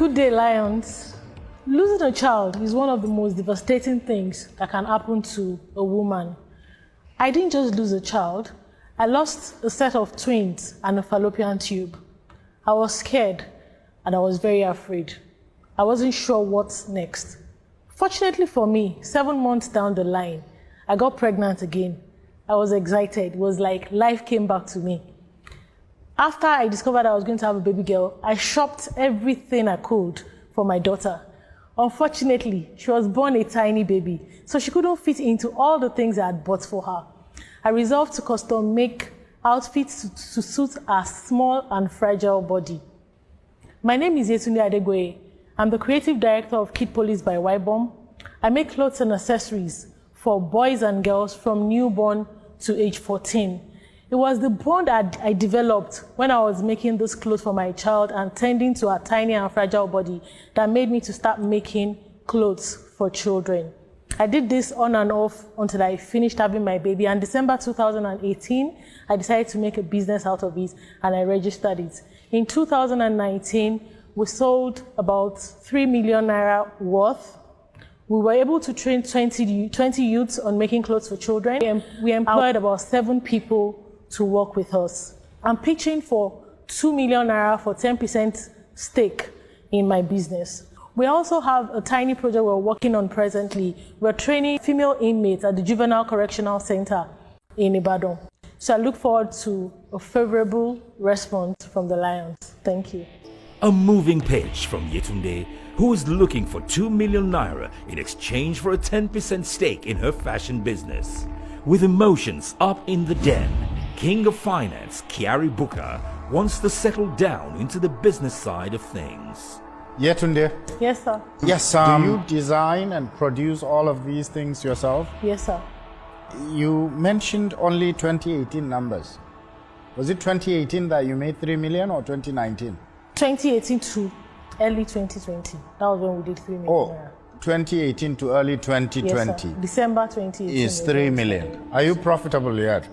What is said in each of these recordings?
Good day, Lions. Losing a child is one of the most devastating things that can happen to a woman. I didn't just lose a child, I lost a set of twins and a fallopian tube. I was scared and I was very afraid. I wasn't sure what's next. Fortunately for me, 7 months down the line, I got pregnant again. I was excited. It was like life came back to me. After I discovered I was going to have a baby girl, I shopped everything I could for my daughter. Unfortunately, she was born a tiny baby, so she couldn't fit into all the things I had bought for her. I resolved to custom make outfits to suit her small and fragile body. My name is Yetunde. I'm the creative director of Kid Police by Y-Bomb. I make clothes and accessories for boys and girls from newborn to age 14. It was the bond I developed when I was making those clothes for my child and tending to her tiny and fragile body that made me to start making clothes for children. I did this on and off until I finished having my baby, and December 2018, I decided to make a business out of it and I registered it. In 2019, we sold about 3 million naira worth. We were able to train 20 youths on making clothes for children. We employed about 7 people to work with us. I'm pitching for 2 million naira for 10% stake in my business. We also have a tiny project we're working on presently. We're training female inmates at the Juvenile Correctional Center in Ibadan. So I look forward to a favorable response from the Lions. Thank you. A moving pitch from Yetunde, who is looking for 2 million naira in exchange for a 10% stake in her fashion business. With emotions up in the den, King of Finance, Kiari Buka, wants to settle down into the business side of things. Yetunde? Yes, sir. Yes, do you design and produce all of these things yourself? Yes, sir. You mentioned only 2018 numbers. Was it 2018 that you made 3 million or 2019? 2018 to early 2020. That was when we did 3 million. Oh, 2018 to early 2020. Yes, sir. December 2018 is 3 million. Are you profitable yet?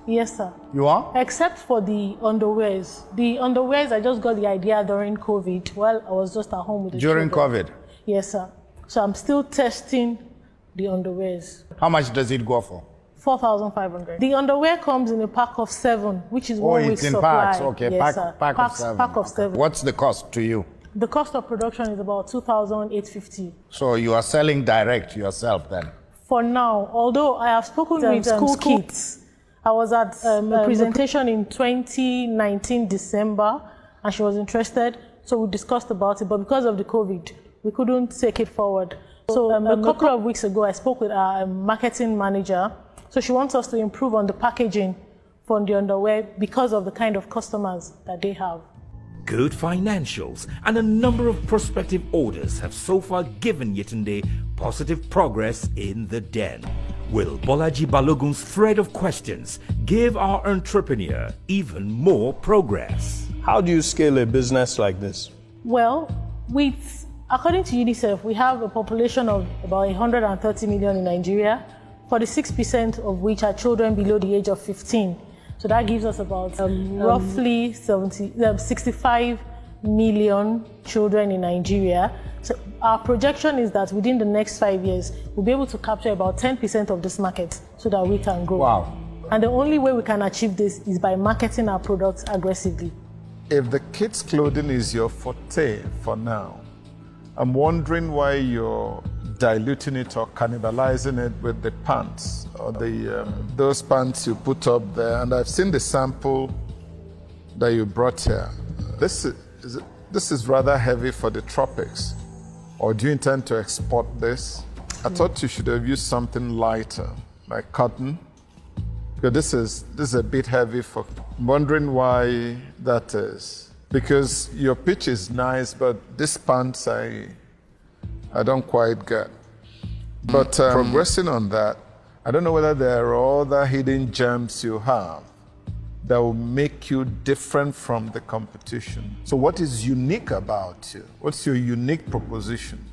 Yes, sir. You are? Except for the underwears. The underwears, I just got the idea during COVID. Well, I was just at home with the During children. COVID? Yes, sir. So I'm still testing the underwears. How much does it go for? 4,500. The underwear comes in a pack of 7, which is what we it's in supply. packs. Okay, yes, sir. pack of 7. Pack of 7. What's the cost to you? The cost of production is about 2,850. So you are selling direct yourself then? For now, although I have spoken with school kids. I was at a presentation in 2019 December, and she was interested, so we discussed about it, but because of the COVID, we couldn't take it forward. So a couple of weeks ago, I spoke with our marketing manager, so she wants us to improve on the packaging for the underwear because of the kind of customers that they have. Good financials and a number of prospective orders have so far given Yetunde positive progress in the den. Will Bolaji Balogun's thread of questions give our entrepreneur even more progress? How do you scale a business like this? Well, according to UNICEF, we have a population of about 130 million in Nigeria, 46% of which are children below the age of 15. So that gives us about roughly 65 million children in Nigeria. So our projection is that within the next 5 years, we'll be able to capture about 10% of this market so that we can grow. Wow. And the only way we can achieve this is by marketing our products aggressively. If the kids' clothing is your forte for now, I'm wondering why you're diluting it or cannibalizing it with the pants or those pants you put up there. And I've seen the sample that you brought here. This is rather heavy for the tropics. Or do you intend to export this? I thought you should have used something lighter, like cotton. Because this is a bit heavy for. I'm wondering why that is. Because your pitch is nice, but this pants I don't quite get. But progressing on that, I don't know whether there are other hidden gems you have that will make you different from the competition. So what is unique about you? What's your unique proposition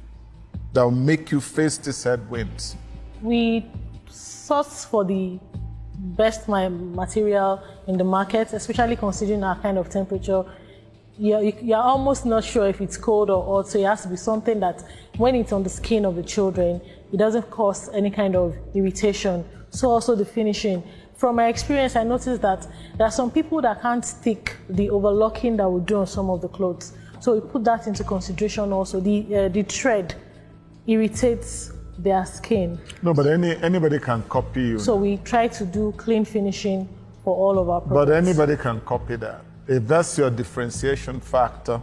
that will make you face these headwinds? We source for the best material in the market, especially considering our kind of temperature. you're almost not sure if it's cold or hot, so it has to be something that when it's on the skin of the children, it doesn't cause any kind of irritation. So also the finishing. From my experience, I noticed that there are some people that can't stick the overlocking that we do on some of the clothes. So we put that into consideration also. The thread irritates their skin. No, but anybody can copy you. So we try to do clean finishing for all of our products. But anybody can copy that. If that's your differentiation factor,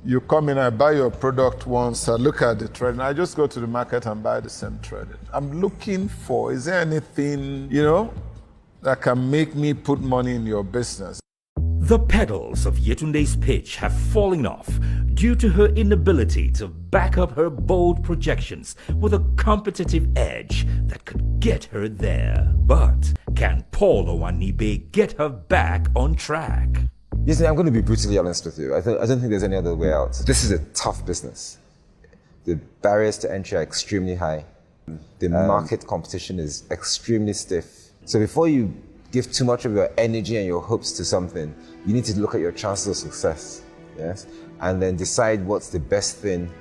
you come in, I buy your product once, I look at the thread, and I just go to the market and buy the same thread. I'm looking for, is there anything, that can make me put money in your business? The pedals of Yetunde's pitch have fallen off due to her inability to back up her bold projections with a competitive edge that could get her there. But can Paul Owanibe get her back on track? Yes, I'm going to be brutally honest with you. I don't think there's any other way out. This is a tough business. The barriers to entry are extremely high. The market competition is extremely stiff. So before you give too much of your energy and your hopes to something, you need to look at your chances of success, yes? And then decide what's the best thing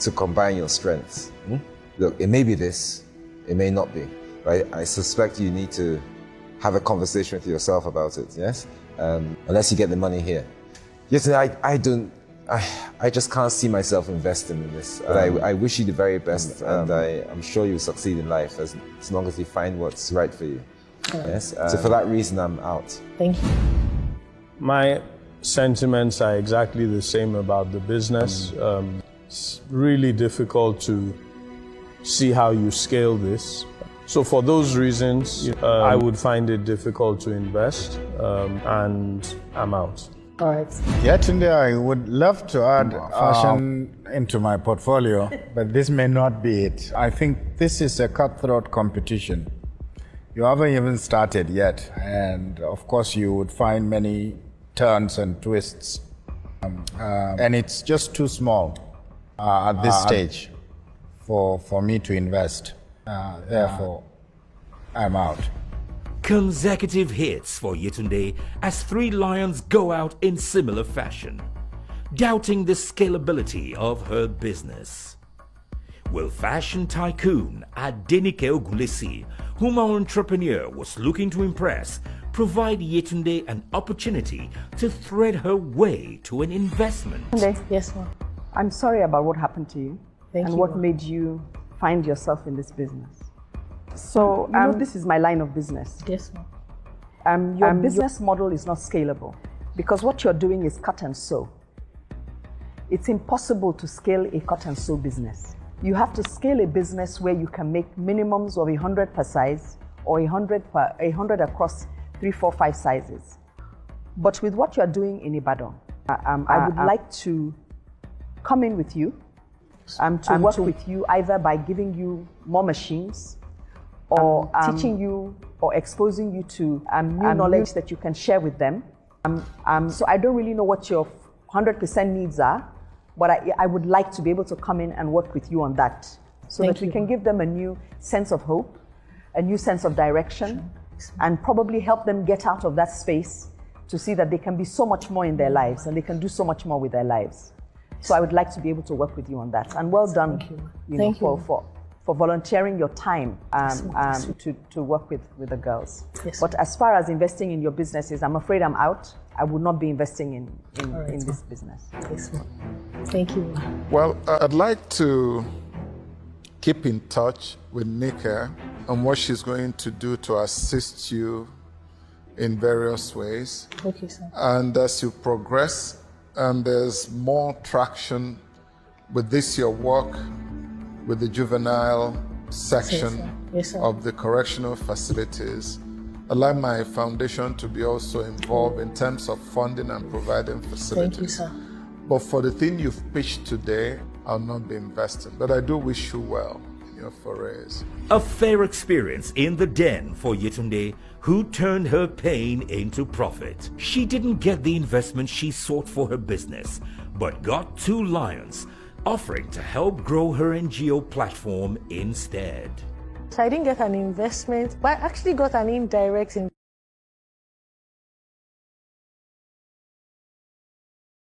to combine your strengths. Look, it may be this, it may not be, right? I suspect you need to have a conversation with yourself about it, yes? Unless you get the money here. Yes, I just can't see myself investing in this. But I wish you the very best, and I'm sure you'll succeed in life as long as you find what's right for you. Yes. So for that reason, I'm out. Thank you. My sentiments are exactly the same about the business. It's really difficult to see how you scale this. So for those reasons, I would find it difficult to invest, and I'm out. All right. Yetunde, I would love to add fashion into my portfolio, but this may not be it. I think this is a cutthroat competition. You haven't even started yet, and of course you would find many turns and twists, and it's just too small at this stage for me to invest. Therefore, I'm out. Consecutive hits for Yetunde as three lions go out in similar fashion, doubting the scalability of her business. Will fashion tycoon Adenike Ogunlesi, whom our entrepreneur was looking to impress, provide Yetunde an opportunity to thread her way to an investment? Yes, ma'am. I'm sorry about what happened to you and what made you find yourself in this business. So, this is my line of business. Yes, ma'am. Your business model is not scalable because what you're doing is cut and sew. It's impossible to scale a cut and sew business. You have to scale a business where you can make minimums of 100 per size or 100 across 3, 4, 5 sizes. But with what you're doing in Ibadan, I would like to come in with you, to work with you either by giving you more machines or teaching you or exposing you to new knowledge that you can share with them. So I don't really know what your 100% needs are, but I would like to be able to come in and work with you on that so that we can give them a new sense of hope, a new sense of direction, and probably help them get out of that space to see that they can be so much more in their lives and they can do so much more with their lives. So I would like to be able to work with you on that. And well done for volunteering your time to work with the girls. Yes. But as far as investing in your businesses, I'm afraid I'm out. I would not be investing in this business. Yes, ma'am. Thank you. Well, I'd like to keep in touch with Nika and what she's going to do to assist you in various ways. Okay, sir. And as you progress and there's more traction with this, your work with the juvenile section of the correctional facilities, I'd like my foundation to be also involved in terms of funding and providing facilities. Thank you, sir. But for the thing you've pitched today, I'll not be investing. But I do wish you well in your forays. A fair experience in the den for Yetunde, who turned her pain into profit. She didn't get the investment she sought for her business, but got 2 lions, offering to help grow her NGO platform instead. So I didn't get an investment, but I actually got an indirect investment.